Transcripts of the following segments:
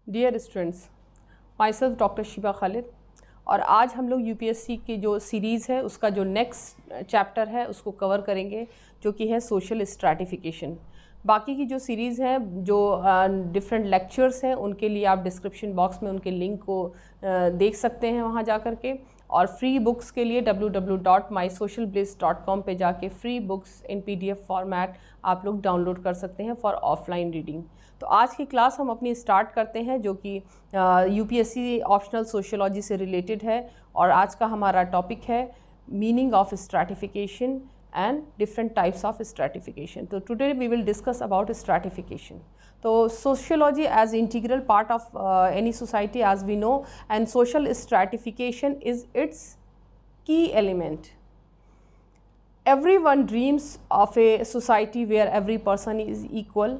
Dear students, myself doctor Shiba Khalid, और आज हम लोग यूपीएससी की जो सीरीज़ है उसका जो नेक्स्ट चैप्टर है उसको कवर करेंगे, जो कि है सोशल स्ट्रैटिफिकेशन। बाकी की जो सीरीज़ है, जो डिफरेंट लेक्चर्स हैं, उनके लिए आप डिस्क्रिप्शन बॉक्स में उनके लिंक को देख सकते हैं वहाँ जा कर के। और फ्री बुक्स के लिए www.mysocialbliss.com पे जाके फ्री बुक्स इन PDF फॉर्मेट आप लोग डाउनलोड कर सकते हैं फॉर ऑफलाइन रीडिंग। तो आज की क्लास हम अपनी स्टार्ट करते हैं, जो कि यूपीएससी ऑप्शनल सोशियोलॉजी से रिलेटेड है। और आज का हमारा टॉपिक है meaning of stratification and different types of stratification. So today we will discuss about stratification. So sociology as integral part of any society, as we know, and social stratification is its key element. Everyone dreams of a society where every person is equal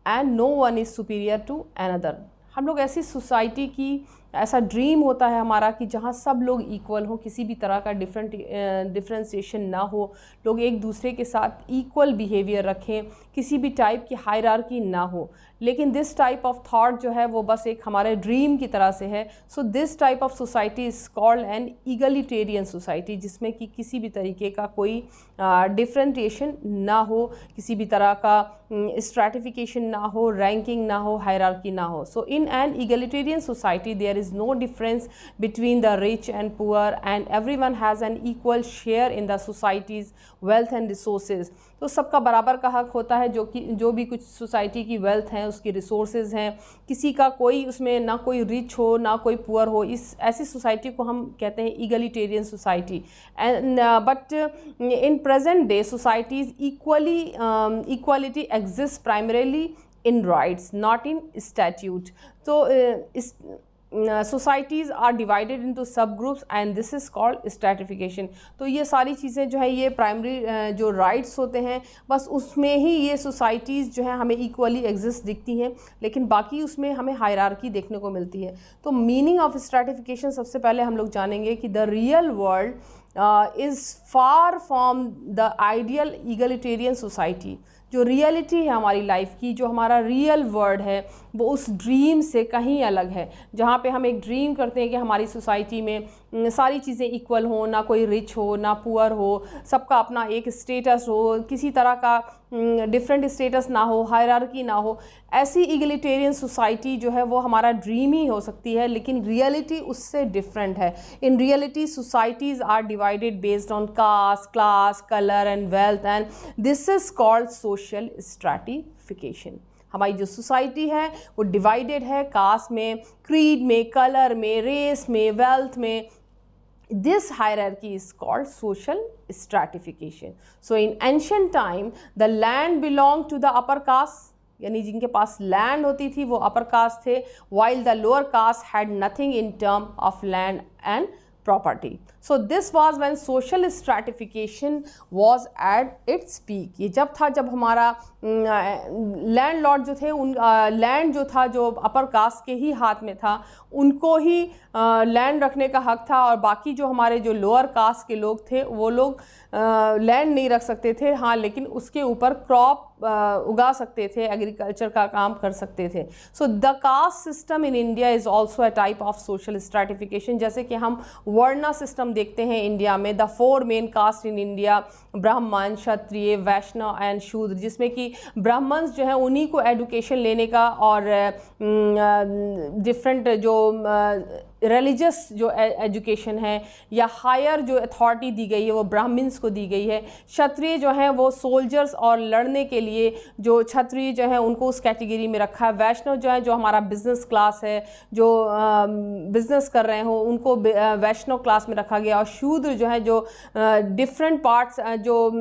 and no one is superior to another. हम लोग ऐसी society की, ऐसा dream होता है हमारा कि जहाँ सब लोग इक्वल हो, किसी भी तरह का डिफरेंशिएशन ना हो, लोग एक दूसरे के साथ इक्वल बिहेवियर रखें, किसी भी टाइप की हायरार्की ना हो। लेकिन दिस टाइप ऑफ थॉट जो है वो बस एक हमारे ड्रीम की तरह से है। So this type of society is called an egalitarian society, जिसमें कि किसी भी तरीके का कोई डिफरेंशिएशन ना हो, किसी भी तरह का स्ट्रैटिफिकेशन ना हो, रैंकिंग ना हो, हायरार्की ना हो। So in an egalitarian society there is no difference between the rich and poor, and everyone has an equal share in the society's wealth and resources. तो सबका बराबर का हक होता है, जो भी कुछ सोसाइटी की वेल्थ है, उसकी रिसोर्सेज हैं, किसी का कोई उसमें ना कोई रिच हो ना कोई पुअर हो। इस ऐसी सोसाइटी को हम कहते हैं egalitarian society. And but in present day societies equality exist primarily in rights, not in statute. So societies are divided into subgroups and this is called stratification. तो ये सारी चीज़ें जो है ये प्राइमरी जो राइट्स होते हैं, बस उसमें ही ये सोसाइटीज़ जो है हमें इक्वली एग्जिस्ट दिखती हैं, लेकिन बाकी उसमें हमें हायरार्की देखने को मिलती है। तो मीनिंग ऑफ स्ट्रैटिफिकेशन सबसे पहले हम लोग जानेंगे कि the real world is far from the ideal egalitarian society. जो रियलिटी है हमारी लाइफ की, जो हमारा रियल वर्ल्ड है, वो उस ड्रीम से कहीं अलग है। जहाँ पे हम एक ड्रीम करते हैं कि हमारी सोसाइटी में सारी चीज़ें इक्वल हो, ना कोई रिच हो ना पुअर हो, सबका अपना एक स्टेटस हो, किसी तरह का डिफरेंट स्टेटस ना हो, हायरार्की ना हो। ऐसी इगलिटेरियन सोसाइटी जो है वो हमारा ड्रीम ही हो सकती है, लेकिन रियलिटी उससे डिफरेंट है। In reality societies are divided based on caste, class, colour and wealth, and this is called social stratification. हमारी जो सोसाइटी है वो डिवाइडेड है कास्ट में, क्रीड में, कलर में, रेस में, वेल्थ में। This hierarchy is called social stratification. So in ancient time, the land belonged to the upper caste, यानी जिनके पास लैंड होती थी वो अपर कास्ट थे, while the lower caste had nothing in term of land and property. So this was when social stratification was at its peak. ये जब था जब हमारा लैंड लॉर्ड जो थे, उन लैंड जो था जो अपर कास्ट के ही हाथ में था, उनको ही लैंड रखने का हक था, और बाकी जो हमारे जो लोअर कास्ट के लोग थे वो लोग लैंड नहीं रख सकते थे। हाँ, लेकिन उसके ऊपर क्रॉप उगा सकते थे, एग्रीकल्चर का काम कर सकते थे। So the caste system in India is also a type of social stratification. जैसे कि हम वर्ण सिस्टम देखते हैं इंडिया में, the 4 main caste in India, Brahmin, Kshatriya, Vaishnav and शूद्र, जिसमें कि ब्राह्मण्स जो है उन्हीं को एडुकेशन लेने का और डिफरेंट जो रिलीजियस जो एजुकेशन है या हायर जो अथॉरिटी दी गई है वो ब्राह्मण्स को दी गई है। क्षत्रिय जो हैं वो सोल्जर्स और लड़ने के लिए जो क्षत्रिय जो है उनको उस कैटेगरी में रखा है। वैष्णव जो है, जो हमारा बिजनेस क्लास है, जो बिजनेस कर रहे हो, उनको वैष्णव क्लास में रखा गया। और शूद्र जो है, जो डिफरेंट पार्ट्स, जो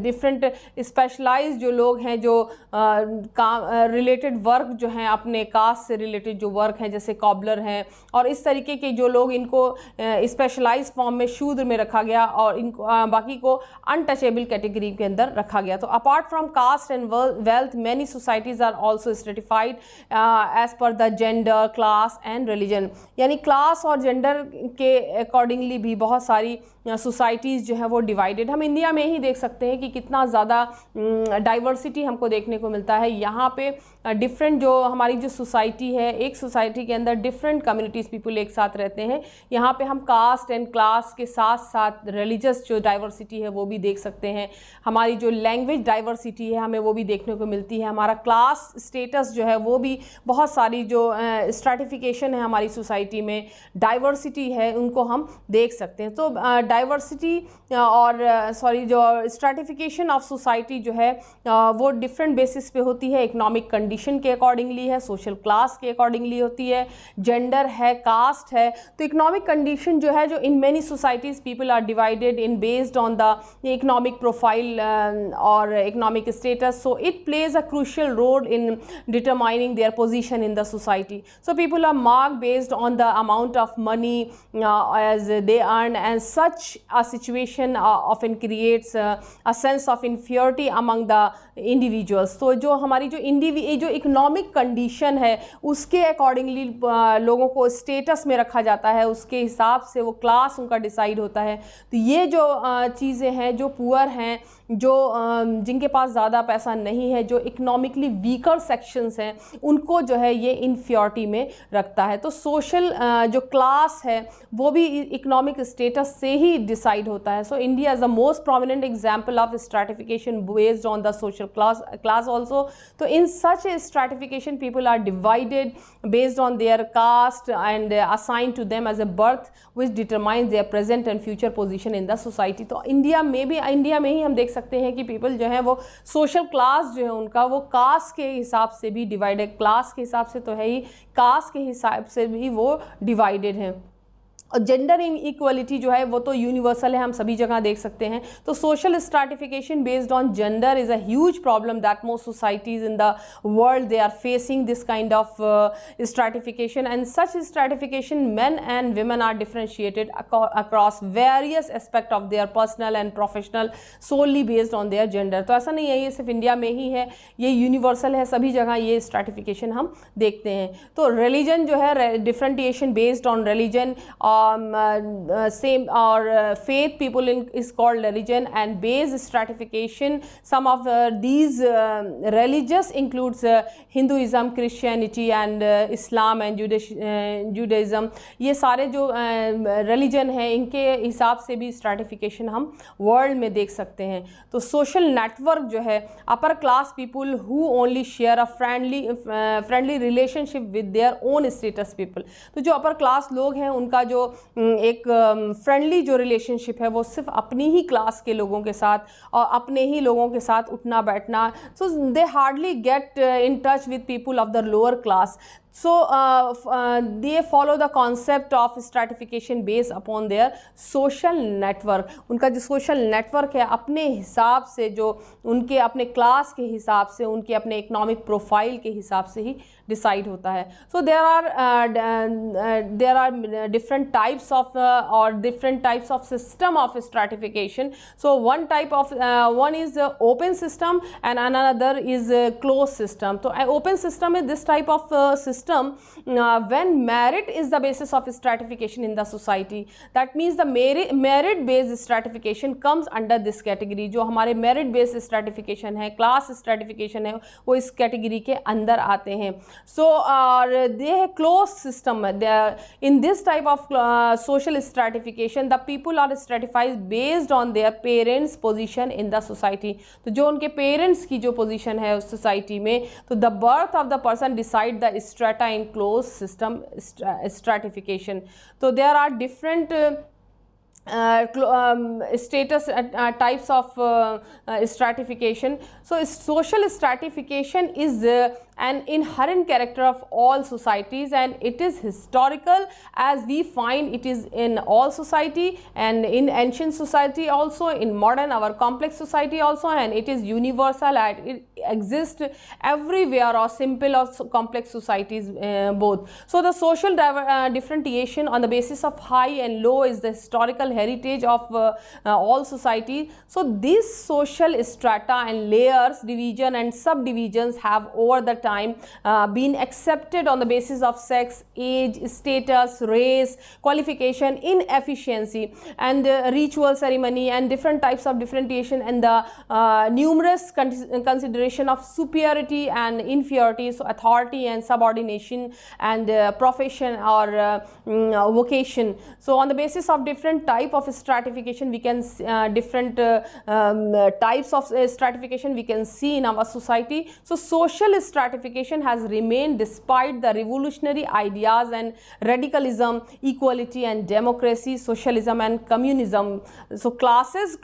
डिफरेंट स्पेशलाइज जो लोग हैं, जो काम रिलेटेड वर्क जो हैं, अपने कास्ट से रिलेटेड जो वर्क हैं, जैसे कॉबलर हैं और इस तरीके के जो लोग, इनको स्पेशलाइज फॉर्म में शूद्र में रखा गया और इनको बाकी को अनटचेबल कैटेगरी के अंदर रखा गया। तो apart from caste and wealth, many societies are also stratified as per the gender, class and religion. यानी क्लास और जेंडर के अकॉर्डिंगली भी बहुत सारी सोसाइटीज़ जो है वो डिवाइडेड। हम इंडिया में ही देख सकते हैं कि कितना ज़्यादा डाइवर्सिटी हमको देखने को मिलता है। यहाँ पे डिफरेंट जो हमारी जो सोसाइटी है, एक सोसाइटी के अंदर डिफरेंट कम्युनिटीज़ पीपल एक साथ रहते हैं। यहाँ पे हम कास्ट एंड क्लास के साथ साथ रिलीजियस जो डाइवर्सिटी है वो भी देख सकते हैं। हमारी जो लैंग्वेज डाइवर्सिटी है हमें वो भी देखने को मिलती है। हमारा क्लास स्टेटस जो है वो भी, बहुत सारी जो स्ट्रैटिफिकेशन है हमारी सोसाइटी में, डाइवर्सिटी है, उनको हम देख सकते हैं। तो डाइवर्सिटी और जो स्ट्रैटिफिकेशन ऑफ सोसाइटी जो है वो डिफरेंट बेसिस पे होती है। इकोनॉमिक कंडीशन के अकॉर्डिंगली है, सोशल क्लास के अकॉर्डिंगली होती है, जेंडर है, कास्ट है। तो इकोनॉमिक कंडीशन जो है, जो in many societies people are divided in based on the economic profile और economic status, so it plays a crucial role in determining their position in the society. So people are marked based on the amount of money as they earn, and such a situation often creates a sense of inferiority among the individuals. तो जो हमारी जो economic condition है उसके accordingly लोगों को status में रखा जाता है, उसके हिसाब से वो क्लास उनका डिसाइड होता है। तो ये जो चीज़ें हैं, जो पुअर हैं, जो जिनके पास ज़्यादा पैसा नहीं है, जो इकोनॉमिकली वीकर सेक्शंस हैं, उनको जो है ये इन्फ्योरिटी में रखता है। तो सोशल जो क्लास है वो भी इकोनॉमिक स्टेटस से ही डिसाइड होता है। So India is the most prominent example of stratification based on the social class also. So in such a stratification people are divided based on their caste and assigned to them as a birth which determines their present and future position in the society. तो India में ही हम देख सकते हैं कि people जो है वो सोशल क्लास जो है उनका वो कास्ट के हिसाब से भी डिवाइडेड, क्लास के हिसाब से तो है ही, कास्ट के हिसाब से भी वो डिवाइडेड हैं। और जेंडर इन इक्वलिटी जो है वो तो यूनिवर्सल है, हम सभी जगह देख सकते हैं। तो social stratification based on gender is a huge problem that most societies in the world they are facing this kind of stratification, and such stratification men and women are differentiated across various aspect of their personal and professional solely based on their gender. तो ऐसा नहीं है ये सिर्फ India में ही है, ये universal है, सभी जगह ये स्ट्रैटिफिकेशन हम देखते हैं। तो रिलीजन जो है, differentiation based on religion, same or faith people is called religion, and base stratification, some of these religious includes Hinduism, Christianity and Islam and Judaism. ये सारे जो religion है इनके हिसाब से भी stratification हम world में देख सकते हैं। तो social network जो है, upper class people who only share a friendly relationship with their own status people. तो जो upper class लोग हैं उनका जो एक फ्रेंडली जो रिलेशनशिप है वो सिर्फ अपनी ही क्लास के लोगों के साथ और अपने ही लोगों के साथ उठना बैठना, so they hardly get in touch with people of the lower class. So they follow the concept of stratification based upon their social network. उनका जो social network है अपने हिसाब से, जो उनके अपने क्लास के हिसाब से, उनके अपने इकोनॉमिक प्रोफाइल के हिसाब से ही डिसाइड होता है। So there are different types of or different types of system of stratification. So one is open system and another is closed system. So open system is this type of system when merit is the basis of stratification in the society. That means the merit based stratification comes under this category. जो हमारे merit based stratification है, class stratification है, वो इस category के अंदर आते हैं। So they have closed system. In this type of social stratification, the people are stratified based on their parents' position in the society. तो जो उनके parents की जो position है उस society में, तो the birth of the person decide the strata in closed system stratification. So there are different status types of stratification. So social stratification is an inherent character of all societies, and it is historical, as we find it is in all society, and in ancient society also, in modern our complex society also, and it is universal and it exists everywhere, or simple or complex societies both. So the social differentiation on the basis of high and low is the historical social heritage of all society. So these social strata and layers, division and subdivisions have over the time been accepted on the basis of sex, age, status, race, qualification, inefficiency, and ritual ceremony, and different types of differentiation, and the numerous consideration of superiority and inferiority, so authority and subordination, and profession or vocation. So on the basis of different type of stratification, we can different types of stratification we can see in our society. So social stratification has remained despite the revolutionary ideas and radicalism, equality and democracy, socialism and communism. So classes,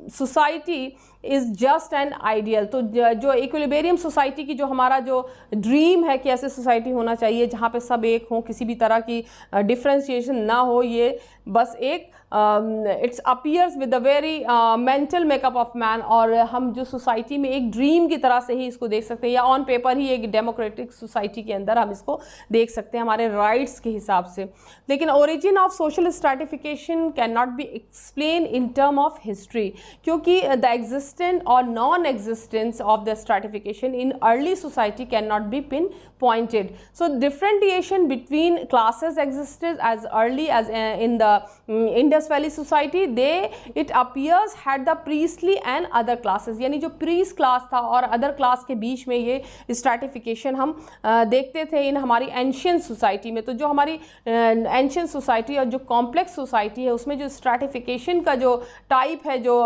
society is just an ideal. तो जो equilibrium society की जो हमारा जो dream है कि ऐसे society होना चाहिए जहाँ पे सब एक हों, किसी भी तरह की डिफ्रेंशिएशन ना हो, ये बस एक it's appears with the very mental makeup of man. और हम जो सोसाइटी में एक ड्रीम की तरह से ही इसको देख सकते हैं, या ऑन पेपर ही एक डेमोक्रेटिक सोसाइटी के अंदर हम इसको देख सकते हैं हमारे राइट्स के हिसाब से. लेकिन origin of social stratification can not B explain in term of history, क्योंकि the existent or non-existence of the stratification in early society cannot be pinpointed. So differentiation between classes existed as early as in the Indus Valley society. It appears had the priestly and other classes, यानी जो priest class था और other class के बीच में ये stratification हम देखते थे इन हमारी ancient society में. तो जो हमारी ancient society और जो complex society है उसमें जो stratification का जो type है जो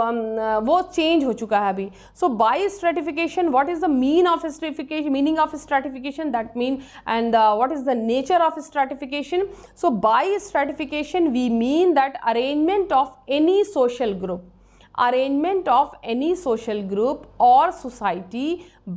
वो चेंज हो चुका है अभी. So by stratification, what is the meaning of stratification, that mean and what is the nature of stratification. So by stratification we mean that arrangement of any social group or society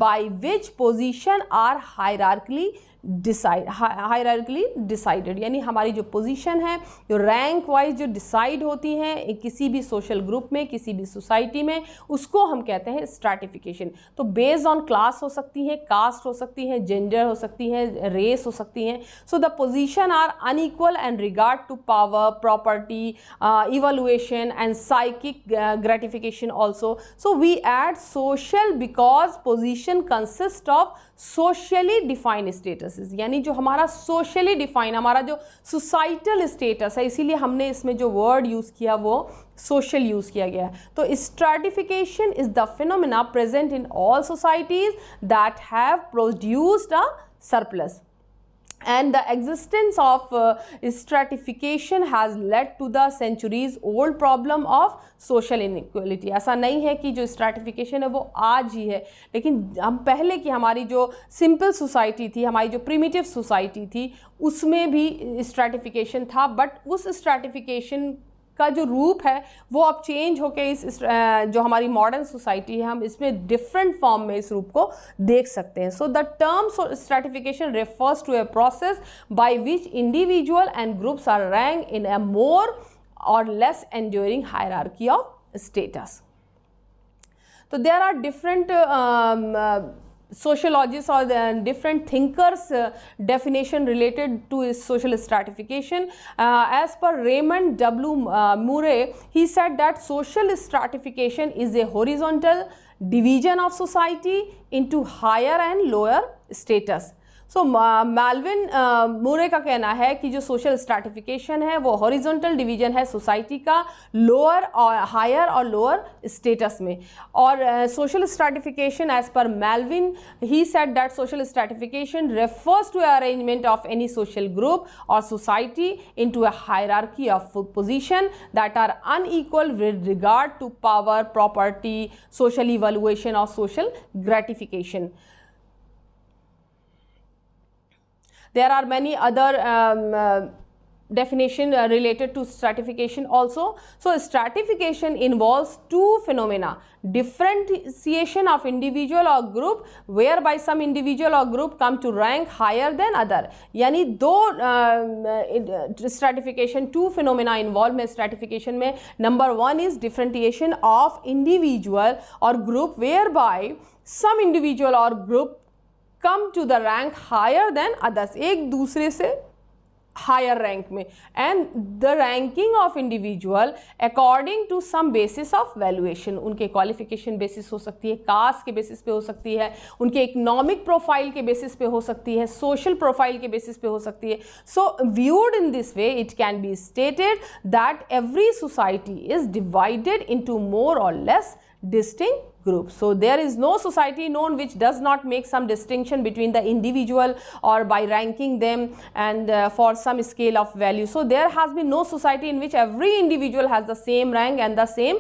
by which position are hierarchically decided, यानी हमारी जो position है जो rank wise जो decide होती हैं किसी भी सोशल ग्रुप में, किसी भी सोसाइटी में, उसको हम कहते हैं स्ट्रैटिफिकेशन. तो बेस्ड ऑन क्लास हो सकती है, कास्ट हो सकती है, जेंडर हो सकती है, रेस हो सकती हैं. So the position are unequal and regard to power, property, evaluation and psychic gratification also. So we add social because position consist of socially defined statuses, यानी जो हमारा सोशली डिफाइन हमारा जो सोसाइटल स्टेटस है, इसीलिए हमने इसमें जो वर्ड यूज़ किया वो सोशल यूज़ किया गया है. तो stratification is the phenomena present in all societies that have produced a surplus. And the existence of stratification has led to the centuries old problem of social inequality. ऐसा नहीं है कि जो stratification है वो आज ही है, लेकिन हम पहले की हमारी जो simple society थी, हमारी जो primitive society थी, उसमें भी stratification था. बट उस stratification का जो रूप है वो अब चेंज होके इस जो हमारी मॉडर्न सोसाइटी है हम इसमें डिफरेंट फॉर्म में इस रूप को देख सकते हैं. So the term stratification refers to a process by which individual and groups are rank in a more और less enduring hierarchy of status. तो there are different sociologists or the different thinkers definition related to social stratification. As per Raymond W. Murray, he said that social stratification is a horizontal division of society into higher and lower status. So Melvin Moore का कहना है कि जो social stratification है वो horizontal division है society का lower और हायर और लोअर स्टेटस में. और social stratification as per Melvin he said that social stratification refers to arrangement of any social group और society into a hierarchy of position that are unequal with regard to power, property, social evaluation और social gratification. There are many other definition related to stratification also. So stratification involves two phenomena: differentiation of individual or group whereby some individual or group come to rank higher than other. यानी दो stratification two phenomena involved में stratification में. Number one is differentiation of individual or group whereby some individual or group come to the rank higher than others. एक दूसरे से higher rank में, and the ranking of individual according to some basis of valuation, उनके qualification basis हो सकती है, cast के basis पे हो सकती है, उनके इकोनॉमिक प्रोफाइल के बेसिस पे हो सकती है, सोशल प्रोफाइल के बेसिस पे हो सकती है. So viewed in this way it can be stated that every society is divided into more और less distinct groups. So there is no society known which does not make some distinction between the individual or by ranking them and for some scale of value. So there has been no society in which every individual has the same rank and the same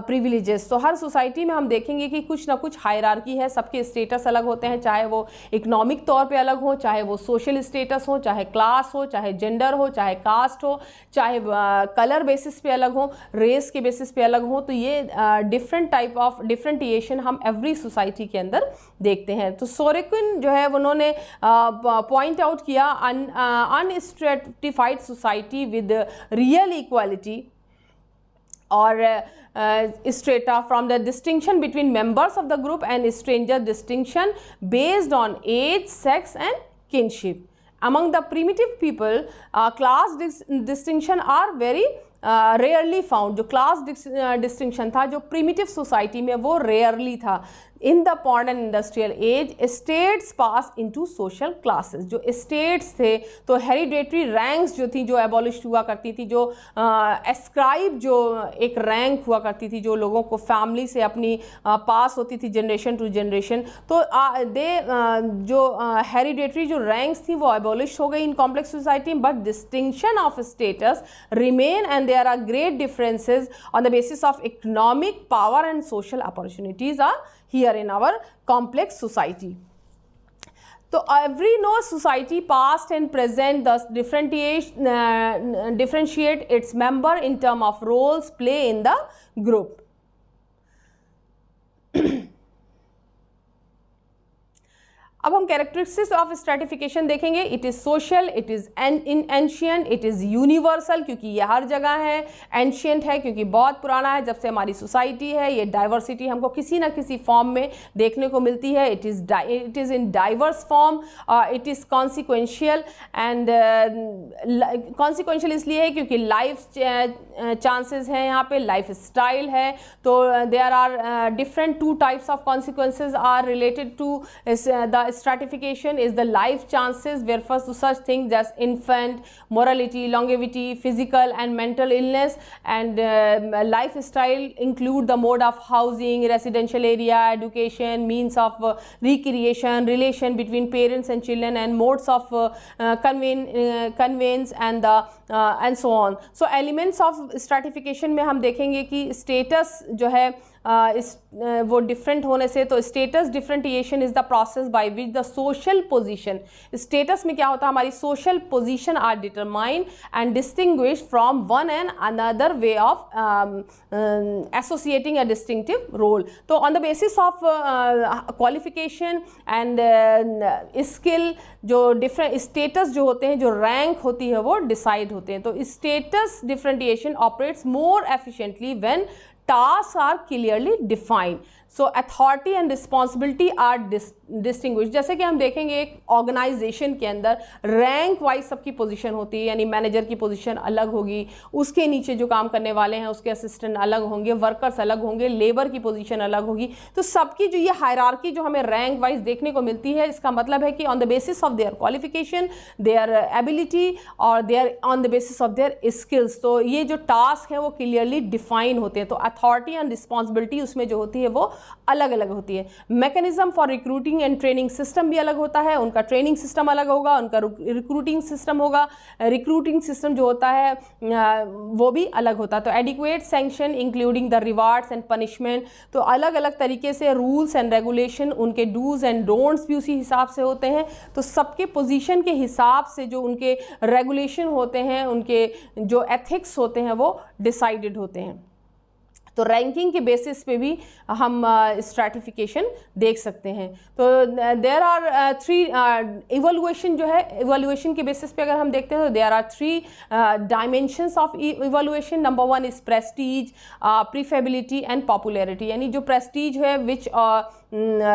privileges. So her society में हम देखेंगे कि कुछ ना कुछ hierarchy है, सबके status अलग होते हैं, चाहे वो इकोनॉमिक तौर पे अलग हो, चाहे वो सोशल स्टेटस हो, चाहे क्लास हो, चाहे जेंडर हो, चाहे कास्ट हो, चाहे कलर बेसिस पे अलग हो, रेस के बेसिस पे अलग हो. तो ये डिफरेंट टाइप ऑफ डिफरेंटिएशन हम एवरी सोसाइटी के अंदर देखते हैं. तो सोरेकिन जो है उन्होंने पॉइंट आउट किया अनस्ट्रेटिफाइड सोसाइटी विद रियल इक्वालिटी और strata from the distinction between members of the group and stranger distinction based on age, sex and kinship. Among the primitive people, class distinction are very rarely found. जो class distinction था जो primitive society में वो rarely था. In the modern industrial age, states pass into social classes. जो states थे तो hereditary ranks जो थी, जो abolished हुआ करती थी, जो ascribe जो एक rank हुआ करती थी, जो लोगों को family से अपनी pass होती थी generation to generation, तो जो hereditary जो ranks थी वो abolished हो गई in complex society, but distinction of status remain and there are great differences on the basis of economic power and social opportunities are here in our complex society. So every society past and present thus differentiate its member in terms of roles play in the group. अब हम characteristics of stratification देखेंगे. It is social, it is ancient, it is universal, क्योंकि ये हर जगह है. Ancient है क्योंकि बहुत पुराना है, जब से हमारी सोसाइटी है. ये डाइवर्सिटी हमको किसी ना किसी फॉर्म में देखने को मिलती है. It is in diverse form. It is consequential and consequential इसलिए है क्योंकि लाइफ चांसेस हैं यहाँ पे, लाइफ स्टाइल है. तो there are different two types of consequences are related to the stratification is the life chances refers to such things as infant, mortality, longevity, physical and mental illness, and lifestyle include the mode of housing, residential area, education, means of recreation, relation between parents and children, and modes of conveyance and so on. So elements of stratification में हम देखेंगे कि status जो है वो different होने से, तो status differentiation is the process by which the social position, status में क्या होता है, हमारी social position are determine and distinguish from one and another way of associating a distinctive role. तो on the basis of qualification and skill जो different status जो होते हैं, जो रैंक होती है वो डिसाइड होते हैं. तो status differentiation operates more efficiently when tasks are clearly defined. So authority and responsibility are distinguished. जैसे कि हम देखेंगे एक ऑर्गेनाइजेशन के अंदर रैंक वाइज सबकी पोजीशन होती है, यानी मैनेजर की पोजीशन अलग होगी, उसके नीचे जो काम करने वाले हैं उसके असिस्टेंट अलग होंगे, वर्कर्स अलग होंगे, लेबर की पोजीशन अलग होगी. तो सबकी जो ये हायरार्की जो हमें रैंक वाइज देखने को मिलती है, इसका मतलब है कि on the basis of their qualification, their ability और their on the basis of their skills, तो ये जो टास्क है वो क्लियरली डिफाइन होते हैं. तो अथॉरिटी एंड रिस्पॉन्सिबिलिटी उसमें जो होती है वो अलग अलग होती है. Mechanism for recruiting and training system भी अलग होता है, उनका ट्रेनिंग सिस्टम अलग होगा, उनका रिक्रूटिंग सिस्टम होगा, रिक्रूटिंग सिस्टम जो होता है वो भी अलग होता है. तो adequate sanction including the rewards and punishment, तो अलग अलग तरीके से रूल्स एंड रेगुलेशन, उनके डूज एंड डोंट्स भी उसी हिसाब से होते हैं. तो सबके पोजीशन के हिसाब से जो उनके रेगुलेशन होते हैं, उनके जो एथिक्स होते हैं वो डिसाइडेड होते हैं. तो रैंकिंग के बेसिस पे भी हम स्ट्रैटिफिकेशन देख सकते हैं. तो देयर आर थ्री इवैल्यूएशन जो है, इवैल्यूएशन के बेसिस पे अगर हम देखते हैं तो there are three dimensions of evaluation. Number one is prestige, preferability and popularity. यानी जो प्रेस्टीज है which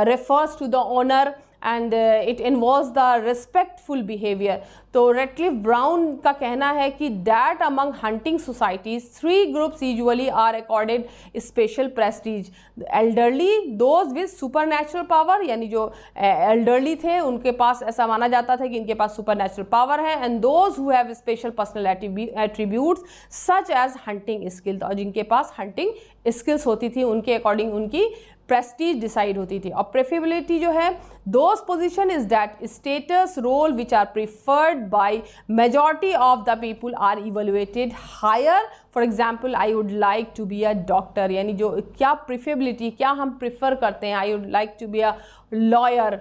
refers to the honor and it involves the respectful behaviour. तो रेडक्लिफ ब्राउन का कहना है कि that among hunting societies 3 groups usually are accorded special prestige. Elderly, those with supernatural power, यानी जो एल्डरली थे उनके पास ऐसा माना जाता था कि इनके पास सुपरनैचुरल पावर है, and those who have special personal attributes such as hunting skills, और जिनके पास हंटिंग स्किल्स होती थी उनके अकॉर्डिंग उनकी प्रेस्टीज डिसाइड होती थी। और प्रेफरेबिलिटी जो है, those position is that status role which are preferred by majority of the people are evaluated higher. For example, I would like to be a doctor, यानी जो क्या प्रेफरेबिलिटी, क्या हम प्रिफर करते हैं, I would like to be a lawyer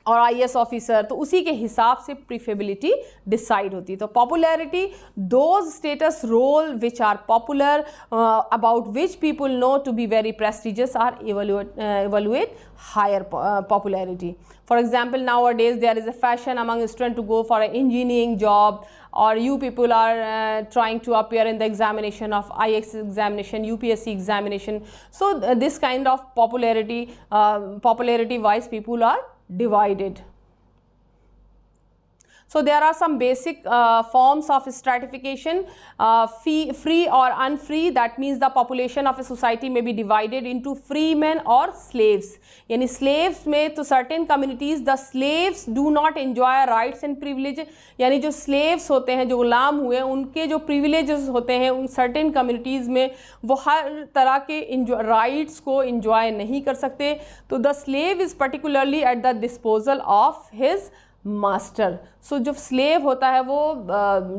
और IAS officer, तो उसी के हिसाब से प्रीफेबिलिटी डिसाइड होती है। तो popularity, those status role which are popular about which people know to be very prestigious are evaluate higher popularity. For example, nowadays there is a fashion among students to go for an engineering job, or you people are trying to appear in the examination of IAS examination, UPSC examination. So this kind of popularity wise people are divided. So there are some basic forms of stratification, free or unfree. That means the population of a society may be divided into free men or slaves. यानी slaves में तो certain communities the slaves do not enjoy rights and privileges. यानी जो slaves होते हैं, जो गुलाम हुए, उनके जो privileges होते हैं उन certain communities में वो हर तरह के rights को enjoy नहीं कर सकते. तो the slave is particularly at the disposal of his master. So जो स्लेव होता है वो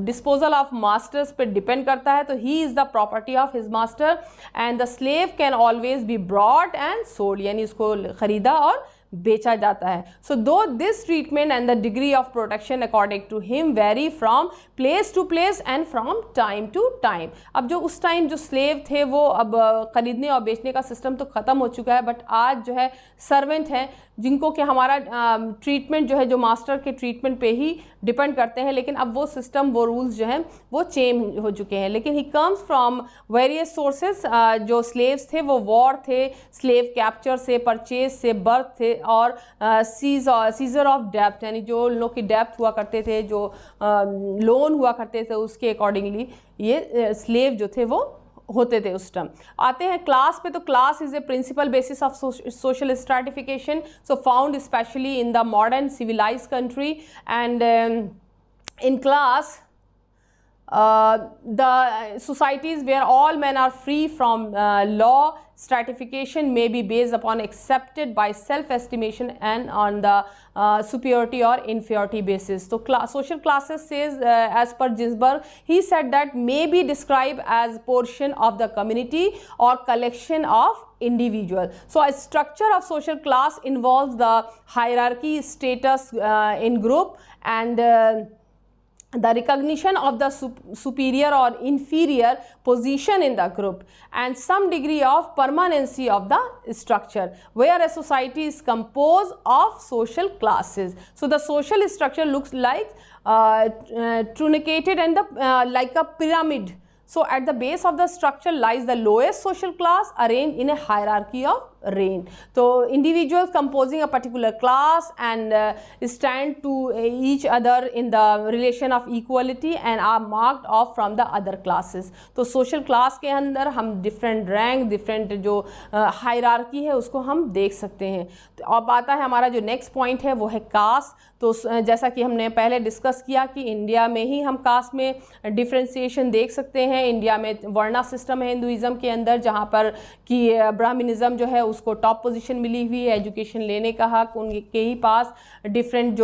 डिस्पोजल ऑफ मास्टर्स पे डिपेंड करता है, तो he is the property of his master and the slave can always be brought and sold, यानी उसको खरीदा और बेचा जाता है. So though this treatment and the degree of protection according to him vary from place to place and from time to time. अब जो उस टाइम जो स्लेव थे वो अब खरीदने और बेचने का सिस्टम तो ख़त्म हो चुका है, बट आज जो है सर्वेंट हैं जिनको कि हमारा ट्रीटमेंट जो है जो मास्टर के ट्रीटमेंट पे ही डिपेंड करते हैं, लेकिन अब वो सिस्टम वो रूल्स जो हैं वो चेंज हो चुके हैं. लेकिन he comes from various sources. जो स्लेव्स थे वो वॉर थे, स्लेव कैप्चर से, परचेज से, बर्थ थे और सीजर ऑफ डेप्थ, यानी जो लोग की डेप्थ हुआ करते थे, जो लोन हुआ करते थे, उसके अकॉर्डिंगली ये स्लेव जो थे वो होते थे उस टाइम. आते हैं क्लास पे. तो class is a principal basis of social stratification, so found specially in the modern civilised country. And in class the societies where all men are free from law, stratification may be based upon accepted by self-estimation and on the superiority or inferiority basis. So social classes says as per Ginsburg, he said that may be described as portion of the community or collection of individual. So a structure of social class involves the hierarchy, status in group, and the recognition of the superior or inferior position in the group, and some degree of permanency of the structure, where a society is composed of social classes. So the social structure looks like truncated and like a pyramid. So at the base of the structure lies the lowest social class arranged in a hierarchy of rank. So individuals composing a particular class and stand to each other in the relation of equality and are marked off from the other classes. तो social class के अंदर हम different rank, different जो hierarchy है उसको हम देख सकते हैं. तो अब आता है हमारा जो next point है वो है caste. तो जैसा कि हमने पहले डिस्कस किया कि इंडिया में ही हम कास्ट में डिफ्रेंसिएशन देख सकते हैं. इंडिया में वर्णा सिस्टम है हिंदुइज़्म के अंदर, जहाँ पर कि ब्राह्मणिज़्म जो है उसको टॉप पोजीशन मिली हुई है, एजुकेशन लेने का हक उनके ही पास, डिफरेंट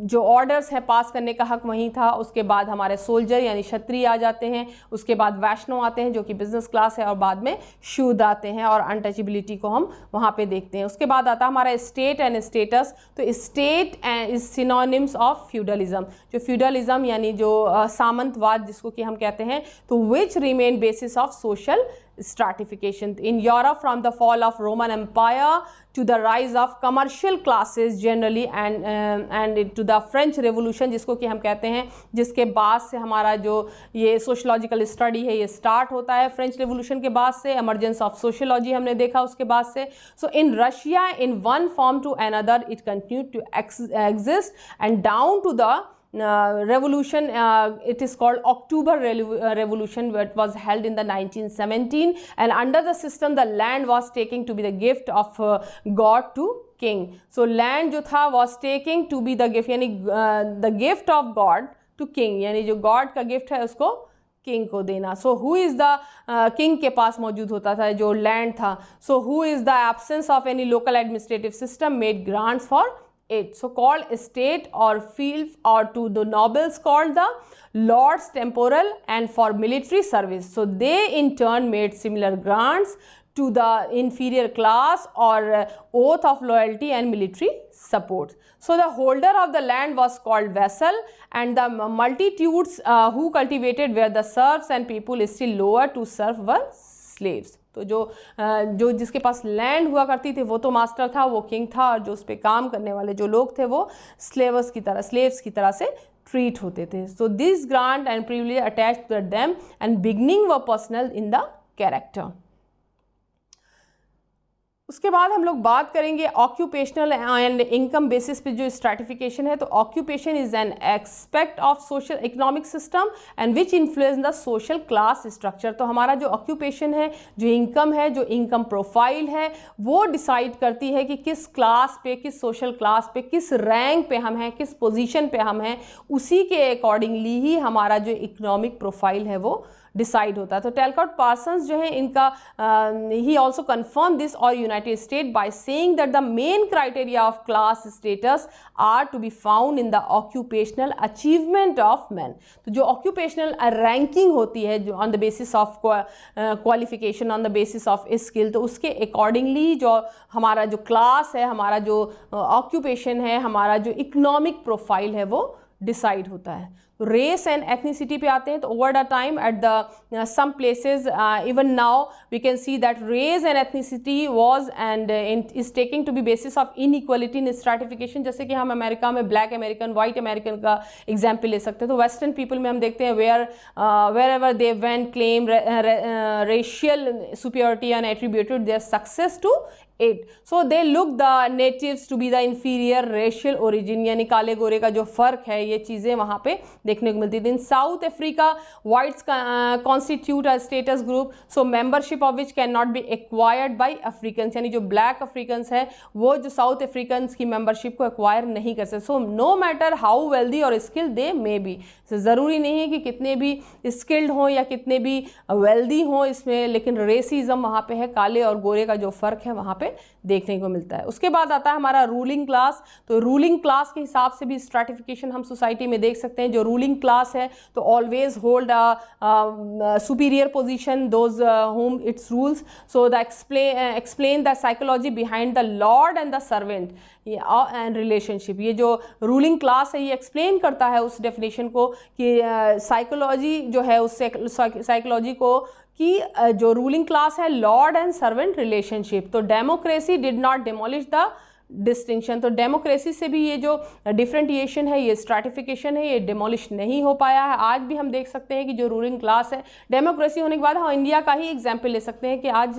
जो ऑर्डर्स हैं पास करने का हक वहीं था. उसके बाद हमारे सोल्जर यानी क्षत्रिय आ जाते हैं, उसके बाद वैष्णव आते हैं जो कि बिजनेस क्लास है, और बाद में शूद्र आते हैं और अनटचेबिलिटी को हम वहाँ पे देखते हैं. उसके बाद आता है हमारा स्टेट एंड स्टेटस. तो state is synonyms of feudalism. जो फ्यूडलिज्म यानी जो सामंतवाद जिसको कि हम कहते हैं, तो which remain basis of social stratification in Europe from the fall of Roman Empire to the rise of commercial classes generally and to the French Revolution, जिसको कि हम कहते हैं, जिसके बाद से हमारा जो ये सोशलॉजिकल स्टडी है ये स्टार्ट होता है फ्रेंच रेवोल्यूशन के बाद से, एमर्जेंस ऑफ सोशियोलॉजी हमने देखा उसके बाद से. So in Russia in one form to another it continue to exist and down to the revolution, it is called October Revolution, where it was held in the 1917, and under the system the land was taking to be the gift of God to king. So land जो था was taking to be the gift, यानी the gift of God to king, यानी जो God का gift है उसको king को देना. So who is the king के पास मौजूद होता था जो लैंड था. So who is the absence of any local administrative system made grants for it, so called estate or field, or to the nobles called the lords temporal, and for military service. So they in turn made similar grants to the inferior class or oath of loyalty and military support. So the holder of the land was called vassal, and the multitudes who cultivated were the serfs, and people still lower to serve were slaves. तो जो जिसके पास land हुआ करती थी वो तो master था, वो किंग था, और जो उस पर काम करने वाले जो लोग थे वो स्लेव्स की तरह से ट्रीट होते थे. So this grant and privilege attached to them and beginning व पर्सनल इन द कैरेक्टर. उसके बाद हम लोग बात करेंगे ऑक्यूपेशनल एंड इनकम बेसिस पे जो स्ट्रैटिफिकेशन है. तो occupation is an aspect of social economic system and which influence the social class structure. तो हमारा जो ऑक्यूपेशन है, जो इनकम है, जो इनकम प्रोफाइल है, वो डिसाइड करती है कि किस क्लास पे, किस सोशल क्लास पे, किस रैंक पे हम हैं, किस पोजीशन पे हम हैं. उसी के अकॉर्डिंगली ही हमारा जो इकोनॉमिक प्रोफाइल है वो डिसाइड होता है. तो टेलकॉट पार्सन्स जो है इनका ही ऑल्सो कन्फर्म दिस और United State by saying that the main criteria of class status are to be found in the occupational achievement of man. तो जो ऑक्यूपेशनल रैंकिंग होती है जो on the basis of qualification, on the basis of skill, तो उसके accordingly जो हमारा जो क्लास है, हमारा जो ऑक्यूपेशन है, हमारा जो इकोनॉमिक प्रोफाइल है वो डिसाइड होता है. रेस एंड एथनिसिटी पे आते हैं. तो over the time at the some places even now we can see that race and ethnicity was and is taking to be basis of inequality in stratification. जैसे कि हम America में black American, white American का example ले सकते हैं. तो western people में हम देखते हैं where ever they went claim racial superiority and attributed their success to it. So they look the natives to be the inferior racial origin, यानी काले गोरे का जो फ़र्क है ये चीज़ें वहाँ पे देखने को मिलती थी. In South Africa whites constitute a status group, so membership of which can not be acquired by Africans, यानी जो ब्लैक अफ्रीकन्स है वो जो साउथ अफ्रीकन्स की मेंबरशिप को एक्वायर नहीं कर सकते. So no matter how wealthy और स्किल्ड दे मे बी, ज़रूरी नहीं है कि कितने भी स्किल्ड हों या कितने भी वेल्दी हों इसमें, लेकिन रेसिज्म वहाँ पे है, काले और गोरे का जो फ़र्क है वहाँ पे देखने को मिलता है. उसके बाद आता है हमारा रूलिंग क्लास. तो रूलिंग क्लास के हिसाब से भी स्ट्रैटिफिकेशन हम सोसाइटी में देख सकते हैं. जो रूलिंग क्लास है तो always hold a superior position those whom it's rules. So the explain the psychology behind the Lord and the servant and relationship. ये जो रूलिंग क्लास है ये एक्सप्लेन करता है उस डेफिनेशन को कि साइकोलॉजी जो है उस साइकोलॉजी को कि जो रूलिंग क्लास है लॉर्ड एंड सर्वेंट रिलेशनशिप. तो democracy did not demolish the distinction. तो डेमोक्रेसी से भी ये जो डिफरेंटिएशन है, ये स्ट्रैटिफिकेशन है, ये डिमोलिश नहीं हो पाया है. आज भी हम देख सकते हैं कि जो रूलिंग क्लास है डेमोक्रेसी होने के बाद, हाँ इंडिया का ही एग्जाम्पल ले सकते हैं कि आज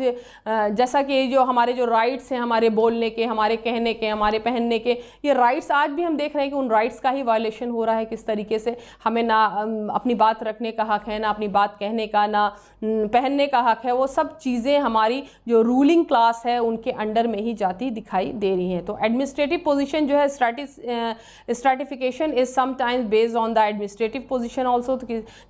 जैसा कि जो हमारे जो राइट्स हैं, हमारे बोलने के, हमारे कहने के, हमारे पहनने के, ये राइट्स आज भी हम देख रहे हैं कि उन राइट्स का ही वायलेशन हो रहा है. किस तरीके से हमें ना अपनी बात रखने का हक है, ना अपनी बात कहने का, ना पहनने का हक है. वो सब चीज़ें हमारी जो रूलिंग क्लास है उनके अंडर में ही जाती दिखाई दे रही हैं. तो एडमिनिस्ट्रेटिव पोजीशन जो है stratification is sometimes based on the administrative position also.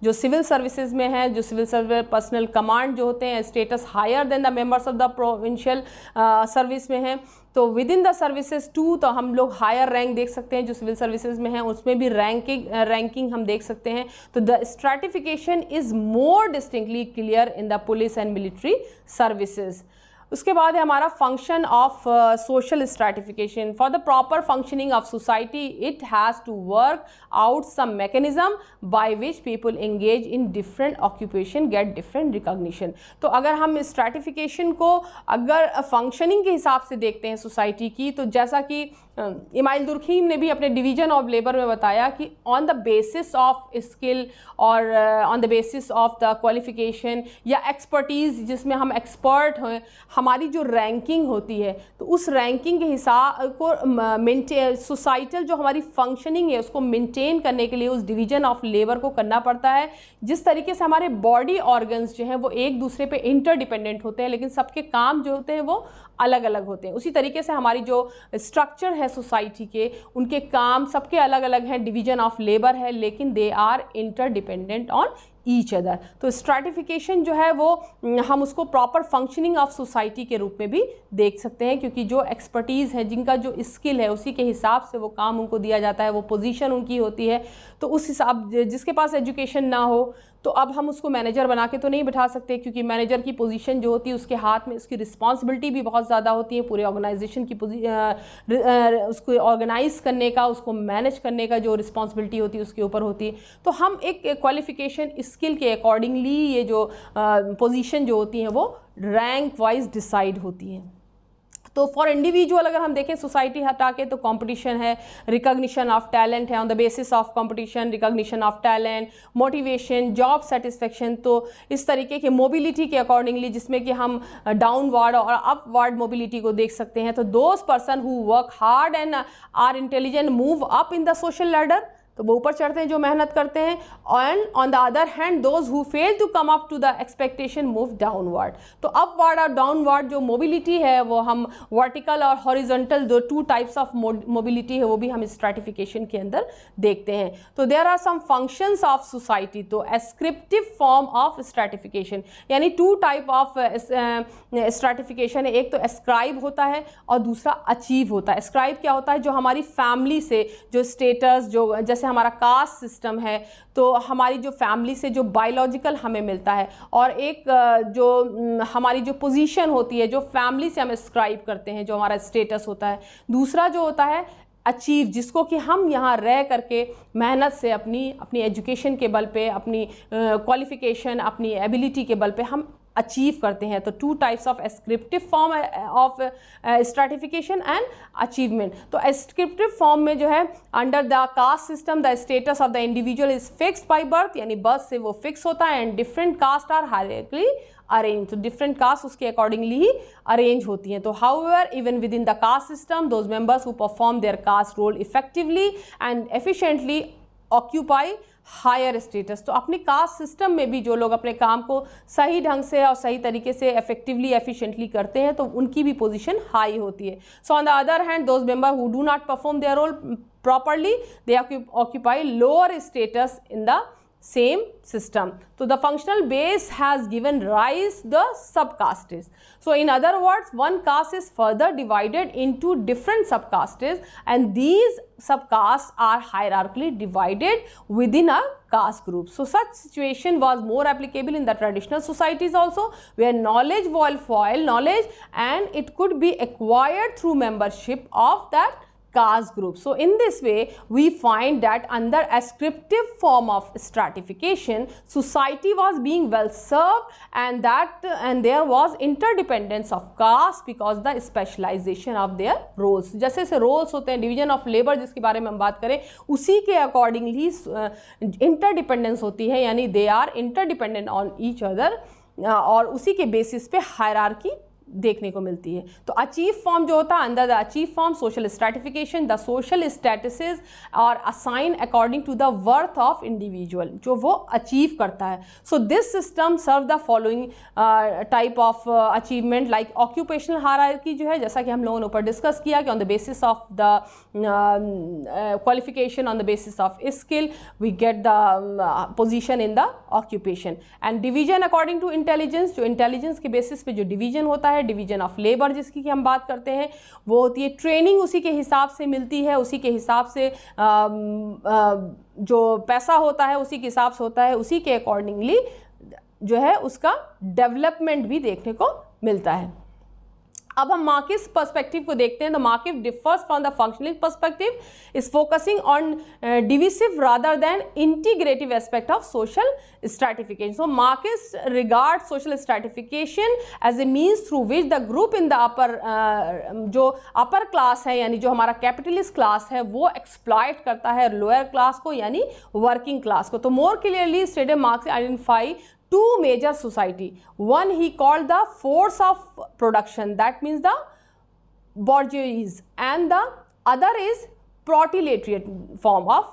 जो सिविल सर्विसेज में है, जो सिविल सर्विस पर्सनल कमांड जो होते हैं, status higher than the members of the provincial service में है. तो within the services too, तो हम लोग हायर रैंक देख सकते हैं जो सिविल सर्विसेज में है, उसमें भी रैंकिंग हम देख सकते हैं. तो the stratification is more distinctly clear in the police and military services. उसके बाद है हमारा function of social stratification. For the proper functioning of society it has to work out some mechanism by which people engage in different occupation get different recognition. तो अगर हम stratification को अगर functioning के हिसाब से देखते हैं सोसाइटी की, तो जैसा कि इमाइल दुर्खीम ने भी अपने डिवीजन ऑफ लेबर में बताया कि on the basis of skill और on the basis of the qualification या एक्सपर्टीज़, जिसमें हम एक्सपर्ट हैं, हमारी जो रैंकिंग होती है, तो उस रैंकिंग के हिसाब को मेंटेन सोसाइटल जो हमारी फंक्शनिंग है उसको मेंटेन करने के लिए उस डिवीजन ऑफ लेबर को करना पड़ता है। जिस तरीके से हमारे बॉडी ऑर्गन्स जो हैं वो एक दूसरे पे इंटरडिपेंडेंट होते हैं, लेकिन सबके काम जो होते हैं वो अलग अलग होते हैं, उसी तरीके से हमारी जो स्ट्रक्चर है सोसाइटी के, उनके काम सबके अलग अलग हैं, डिवीजन ऑफ लेबर है, लेकिन they are interdependent on each other. तो स्ट्रैटिफिकेशन जो है वो हम उसको प्रॉपर फंक्शनिंग ऑफ सोसाइटी के रूप में भी देख सकते हैं, क्योंकि जो एक्सपर्टीज़ है, जिनका जो स्किल है, उसी के हिसाब से वो काम उनको दिया जाता है, वो पोजीशन उनकी होती है। तो उस हिसाब, जिसके पास एजुकेशन ना हो तो अब हम उसको मैनेजर बना के तो नहीं बिठा सकते, क्योंकि मैनेजर की पोजीशन जो होती है उसके हाथ में उसकी रिस्पॉन्सिबिलिटी भी बहुत ज़्यादा होती है, पूरे ऑर्गेनाइजेशन की उसको ऑर्गेनाइज करने का, उसको मैनेज करने का जो रिस्पॉन्सिबिलिटी होती है उसके ऊपर होती है। तो हम एक क्वालिफिकेशन स्किल के अकॉर्डिंगली ये जो पोजीशन जो होती हैं वो रैंक वाइज डिसाइड होती हैं। तो फॉर इंडिविजुअल अगर हम देखें सोसाइटी हटा के, तो कंपटीशन है, रिकॉग्निशन ऑफ टैलेंट है, on the basis of competition recognition of talent, motivation, job satisfaction. तो इस तरीके के मोबिलिटी के अकॉर्डिंगली, जिसमें कि हम डाउनवर्ड और अपवर्ड मोबिलिटी को देख सकते हैं। तो those person who work hard and are intelligent move up in the social ladder, तो वो ऊपर चढ़ते हैं जो मेहनत करते हैं। And on the other hand those who fail to come up to the expectation move downward. तो अपवर्ड और डाउनवर्ड जो मोबिलिटी है वो हम वर्टिकल और हॉरिजॉन्टल जो टू टाइप्स ऑफ मोबिलिटी है वो भी हम स्ट्रैटिफिकेशन के अंदर देखते हैं। तो there are some functions of society. तो एस्क्रिप्टिव फॉर्म ऑफ स्ट्रैटिफिकेशन, यानी टू टाइप ऑफ स्ट्रैटिफिकेशन है, एक तो एस्क्राइब होता है और दूसरा अचीव होता है। एस्क्राइब क्या होता है, जो हमारी फैमिली से जो स्टेटस, जो जैसे हमारा कास्ट सिस्टम है, तो हमारी जो फैमिली से जो बायोलॉजिकल हमें मिलता है, और एक जो हमारी जो पोजीशन होती है जो फैमिली से हम एस्क्राइब करते हैं, जो हमारा स्टेटस होता है। दूसरा जो होता है अचीव, जिसको कि हम यहाँ रह करके मेहनत से अपनी एजुकेशन के बल पे, अपनी क्वालिफिकेशन, अपनी एबिलिटी के बल पे हम अचीव करते हैं। तो two types of ascriptive form of stratification and achievement. तो एस्क्रिप्टिव फॉर्म में जो है, under the caste system the status of the individual is fixed by birth, यानी बर्थ से वो फिक्स होता है। And different caste are hierarchically arrange, तो डिफरेंट कास्ट उसके अकॉर्डिंगली ही अरेंज होती हैं। तो however even within the caste system those members who perform their caste role effectively and efficiently occupy higher status. तो अपने कास्ट सिस्टम में भी जो लोग अपने काम को सही ढंग से और सही तरीके से इफेक्टिवली एफिशिएंटली करते हैं, तो उनकी भी पोजीशन हाई होती है। So on the other hand those member who do not perform their role properly they occupy lower status in the same system. So the functional base has given rise the subcastes. So in other words, one caste is further divided into different subcastes, and these subcastes are hierarchically divided within a caste group. So such situation was more applicable in the traditional societies also, where knowledge was foil knowledge and it could be acquired through membership of that caste group. So in this way we find that under ascriptive form of stratification society was being well served, and there was interdependence of caste because the specialization of their roles. जैसे से roles होते हैं, division of labor जिसके बारे में हम बात करें, उसी के accordingly interdependence होती है, यानी they are interdependent on each other, और उसी के basis पे hierarchy देखने को मिलती है। तो अचीव फॉर्म जो होता है, under the achieve form social stratification the social statuses और assign according to the worth of individual, जो वो अचीव करता है। So this system serve the following type of achievement, like occupational hierarchy जो है, जैसा कि हम लोगों ने ऊपर डिस्कस किया कि on the basis of the qualification, on the basis of skill we get the position in the occupation. And division according to intelligence, जो इंटेलिजेंस के बेसिस पे जो डिवीजन होता है, डिवीजन ऑफ लेबर जिसकी कि हम बात करते हैं, वो होती है। ट्रेनिंग उसी के हिसाब से मिलती है, उसी के हिसाब से जो पैसा होता है उसी के हिसाब से होता है, उसी के अकॉर्डिंगली जो है उसका डेवलपमेंट भी देखने को मिलता है। अब हम मार्क्स पर्सपेक्टिव को देखते हैं। तो Marx differs from the functional perspective, is focusing on divisive rather than integrative aspect of social stratification. So Marx regard social stratification as a means through which the group in the upper, जो upper class है यानी जो हमारा capitalist class है, वो exploit करता है lower class को यानी वर्किंग क्लास को। तो more clearly stated marks identify two major society. One he called the force of production, that means the bourgeoisie, and the other is proletariat form of,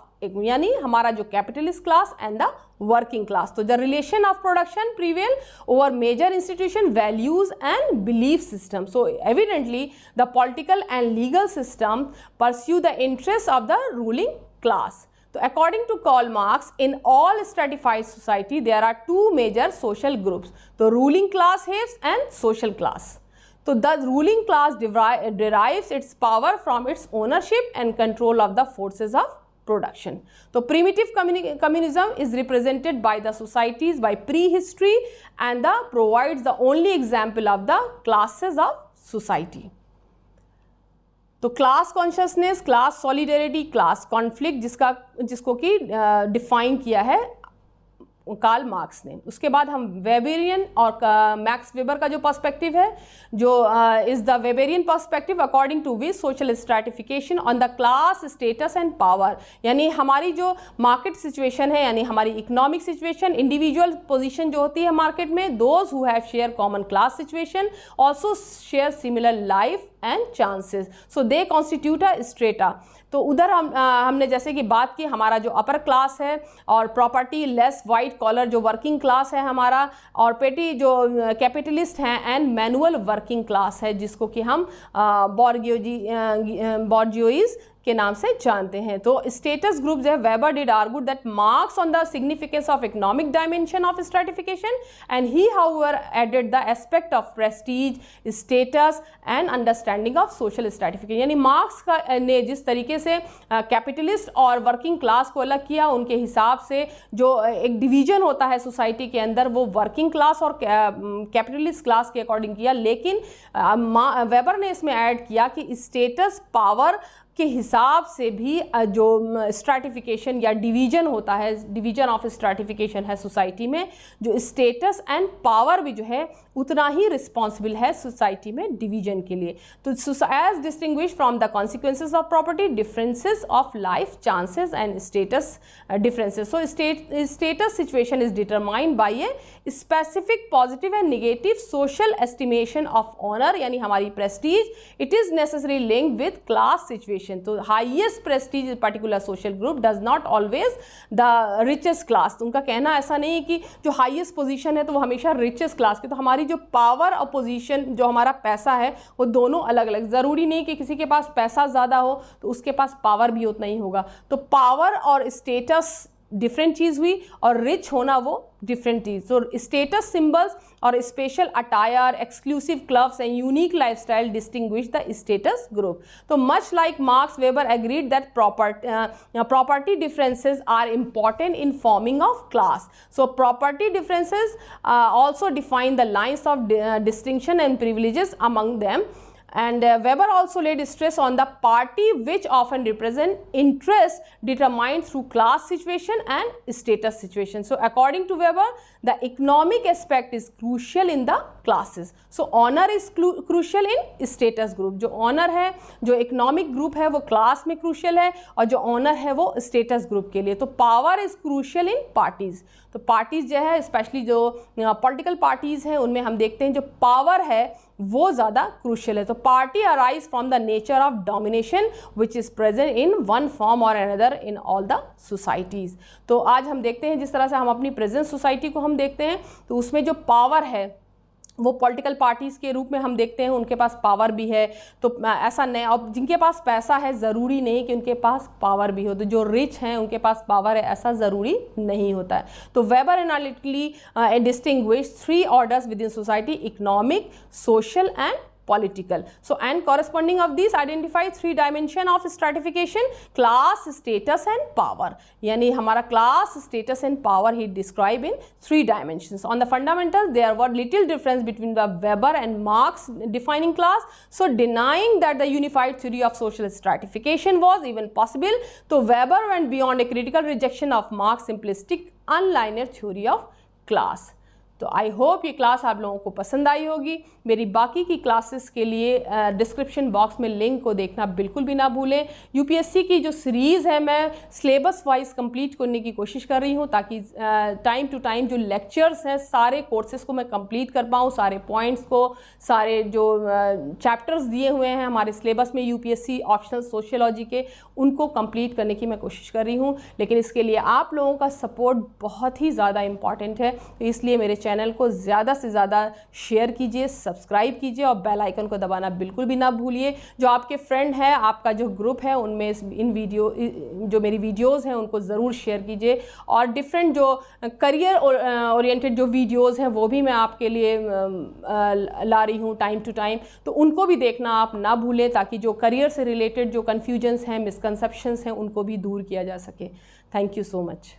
यानी हमारा जो capitalist class and the working class. तो the relation of production prevail over major institution, values and belief system. So evidently the political and legal system pursue the interest of the ruling class. So according to Karl Marx, in all stratified society there are two major social groups, the ruling class haves and social class. So the ruling class derives its power from its ownership and control of the forces of production. So primitive communism is represented by the societies by prehistory and provides the only example of the classes of society. तो class consciousness, class solidarity, class conflict जिसको कि define किया है Karl Marx ने। उसके बाद हम Weberian और मैक्स वेबर का जो पर्सपेक्टिव है, जो is the Weberian perspective according to which social stratification on the class status and power, यानी हमारी जो मार्केट सिचुएशन है यानी हमारी इकोनॉमिक सिचुएशन, इंडिविजुअल पोजीशन जो होती है मार्केट में, those who have share common class situation also share similar life and chances, so they constitute a strata. तो उधर हमने जैसे कि बात की, हमारा जो अपर क्लास है और प्रॉपर्टी लेस वाइट कॉलर जो वर्किंग क्लास है हमारा, और पेटी जो कैपिटलिस्ट हैं एंड मैनुअल वर्किंग क्लास है जिसको कि हम बॉर्जियोइज के नाम से जानते हैं। तो स्टेटस ग्रुप जो है, Weber did argue that Marx on the significance of economic dimension of stratification and he however added the aspect of prestige, status and understanding of social stratification. यानी मार्क्स का ने जिस तरीके से कैपिटलिस्ट और working class को अलग किया, उनके हिसाब से जो एक डिवीजन होता है सोसाइटी के अंदर वो वर्किंग क्लास और कैपिटलिस्ट क्लास के अकॉर्डिंग किया, लेकिन वेबर ने इसमें ऐड किया कि स्टेटस पावर के हिसाब से भी जो स्ट्रैटिफिकेशन या डिवीजन होता है, डिवीजन ऑफ स्ट्रैटिफिकेशन है सोसाइटी में, जो स्टेटस एंड पावर भी जो है उतना ही रिस्पॉन्सिबल है सोसाइटी में डिवीजन के लिए। तो as distinguish from the consequences of property, differences of life chances and status differences. So status situation is determined by a specific positive and negative social estimation of honour, यानी हमारी prestige, it is necessary linked with class situation. तो highest prestige in particular social group does not always the richest class. तो उनका कहना ऐसा नहीं है कि जो हाईएस्ट पोजीशन है तो वो हमेशा रिचेस्ट क्लास की। तो हमारी जो पावर और पोजीशन, जो हमारा पैसा है, वो दोनों अलग अलग, ज़रूरी नहीं कि किसी के पास पैसा ज़्यादा हो तो उसके पास पावर भी उतना ही होगा। तो पावर और स्टेटस डिफरेंट चीज़ हुई और रिच होना वो डिफरेंट चीज़। तो स्टेटस सिंबल्स और special attire, exclusive clubs and unique lifestyle distinguish the status group. तो much like Marx, Weber agreed that property differences are important in forming of class. So property differences also define the lines of distinction and privileges among them. And Weber also laid stress on the party which often represent interest determined through class situation and status situation. So according to Weber, the economic aspect is crucial in the classes. So honor is crucial in status group. जो honor है, जो economic group है वो class में crucial है, और जो honor है वो status group के लिए। तो power is crucial in parties. तो parties जो है, especially जो political parties हैं, उनमें हम देखते हैं जो power है वो ज़्यादा क्रूशियल है। तो party arise from the nature of domination which is present in one form or another in all the societies. तो आज हम देखते हैं जिस तरह से हम अपनी प्रेजेंट सोसाइटी को हम देखते हैं, तो उसमें जो पावर है वो पॉलिटिकल पार्टीज़ के रूप में हम देखते हैं, उनके पास पावर भी है। तो ऐसा नहीं, अब जिनके पास पैसा है ज़रूरी नहीं कि उनके पास पावर भी हो, तो जो रिच हैं उनके पास पावर है ऐसा ज़रूरी नहीं होता है। तो weber analytically distinguish 3 orders with in society: economic, social and political. So and corresponding of these identify three dimension of stratification: class, status and power. यानी हमारा class, status and power he describe in three dimensions. On the fundamentals there were little difference between the Weber and Marx defining class. So denying that the unified theory of social stratification was even possible, so Weber went beyond a critical rejection of Marx's simplistic unlinear theory of class. तो I hope ये class आप लोगों को पसंद आई होगी। मेरी बाकी की क्लासेस के लिए डिस्क्रिप्शन बॉक्स में लिंक को देखना बिल्कुल भी ना भूलें। यूपीएससी की जो सीरीज़ है मैं सिलेबस वाइज कंप्लीट करने की कोशिश कर रही हूँ, ताकि टाइम टू टाइम जो लेक्चर्स हैं सारे कोर्सेज़ को मैं कंप्लीट कर पाऊँ, सारे पॉइंट्स को, सारे जो चैप्टर्स दिए हुए हैं हमारे सिलेबस में यूपीएससी ऑप्शनल सोशियोलॉजी के, उनको कंप्लीट करने की मैं कोशिश कर रही हूँ। लेकिन इसके लिए आप लोगों का सपोर्ट बहुत ही ज़्यादा इम्पॉर्टेंट है, तो इसलिए मेरे चैनल को ज़्यादा से ज़्यादा शेयर कीजिए, सब्सक्राइब कीजिए और बेल आइकन को दबाना बिल्कुल भी ना भूलिए। जो आपके फ्रेंड है, आपका जो ग्रुप है, उनमें जो मेरी वीडियोस हैं उनको ज़रूर शेयर कीजिए। और डिफरेंट जो करियर ओरिएंटेड जो वीडियोस हैं वो भी मैं आपके लिए ला रही हूँ टाइम टू टाइम, तो उनको भी देखना आप ना भूलें, ताकि जो करियर से रिलेटेड जो कन्फ्यूजन्स हैं, मिसकंसेप्शंस हैं, उनको भी दूर किया जा सके। Thank you so much.